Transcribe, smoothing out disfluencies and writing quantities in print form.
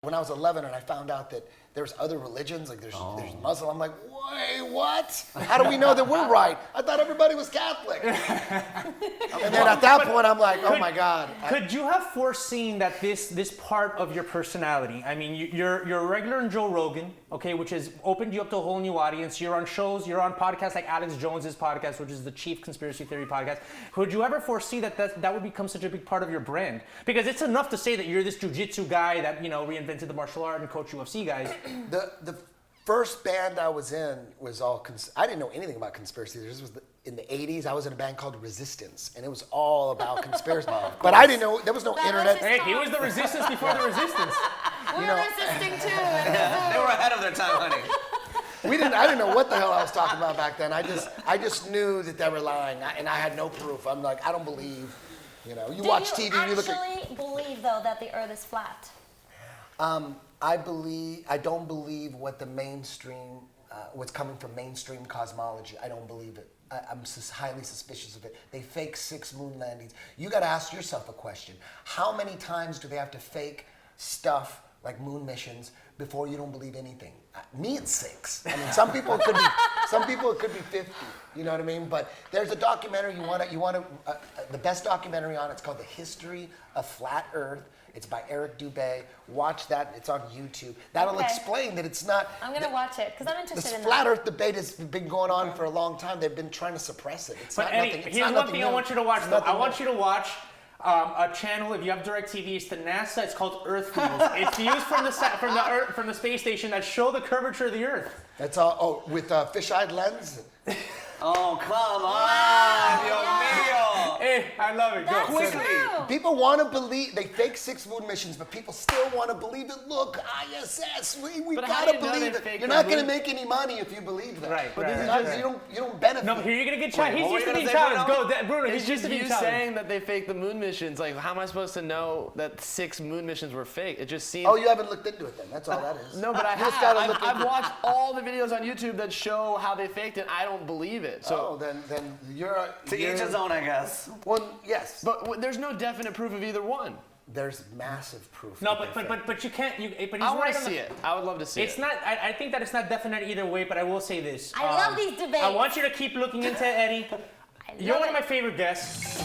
When I was 11 and I found out that there's other religions, like there's Muslim, I'm like, wait, what? How do we know that we're right? I thought everybody was Catholic. And then at that point, I'm like, oh my God. Could you have foreseen that this part of your personality, I mean, you're a regular in Joe Rogan, okay, which has opened you up to a whole new audience. You're on shows, you're on podcasts like Alex Jones's podcast, which is the Chief Conspiracy Theory podcast. Could you ever foresee that would become such a big part of your brand? Because it's enough to say that you're this jiu-jitsu guy that, reinvented the martial art and coach UFC guys. The first band I was in was all, I didn't know anything about conspiracy. This was in the 80s. I was in a band called Resistance, and it was all about conspiracy. But I didn't know, there was no internet. Hey, he was the Resistance before the Resistance. We're resisting too. They were ahead of their time, honey. I didn't know what the hell I was talking about back then. I just knew that they were lying, and I had no proof. I'm like, I don't believe, you watch TV and you look at. Do you actually believe, though, that the earth is flat? I don't believe what the mainstream, what's coming from mainstream cosmology. I don't believe it. I'm highly suspicious of it. They fake 6 moon landings. You got to ask yourself a question. How many times do they have to fake stuff like moon missions before you don't believe anything? Me, it's 6. I mean, some people it could be 50. You know what I mean? But there's a documentary the best documentary on it's called The History of Flat Earth. It's by Eric Dubé. Watch that. It's on YouTube. That'll explain that it's not. I'm going to watch it because I'm interested in that. This flat Earth debate has been going on for a long time. They've been trying to suppress it. It's but not Eddie, nothing. It's here's not one nothing thing new. I want you to watch, It's though. nothing I want new. you to watch a channel, if you have DirecTV, it's to NASA. It's called Earth Views. It's views from the space station that show the curvature of the Earth. That's all. Oh, with fisheye lens. Oh, come on, Dios mío. Hey, I love it. Go. That's Quickly. true. People want to believe, they fake 6 moon missions, but people still want to believe it. Look, ISS, we But how gotta do you know believe they it. fake You're the not gonna moon? make any money if you believe that. Right, But right, this is right, just, right. you don't benefit. No, but here you're going to get challenged. He's what used were to you being gonna say, challenged. Go, Bruno, It's he's used just to being you challenged. saying that they faked the moon missions. Like, how am I supposed to know that 6 moon missions were fake? It just seems. Oh, you haven't looked into it then. That's all that is. No, but I You just gotta have. look I've into it. watched all the videos on YouTube that show how they faked it. I don't believe it. So, Oh, then you're To each his own, I guess. Well, yes. but there's no definite proof of either one. There's massive proof. No, that but they fake. but you can't. But he's I want right to on see the, it. I would love to see It's it. not. I think that it's not definite either way. But I will say this. I love these debates. I want you to keep looking into Eddie. You're love one of it. my favorite guests.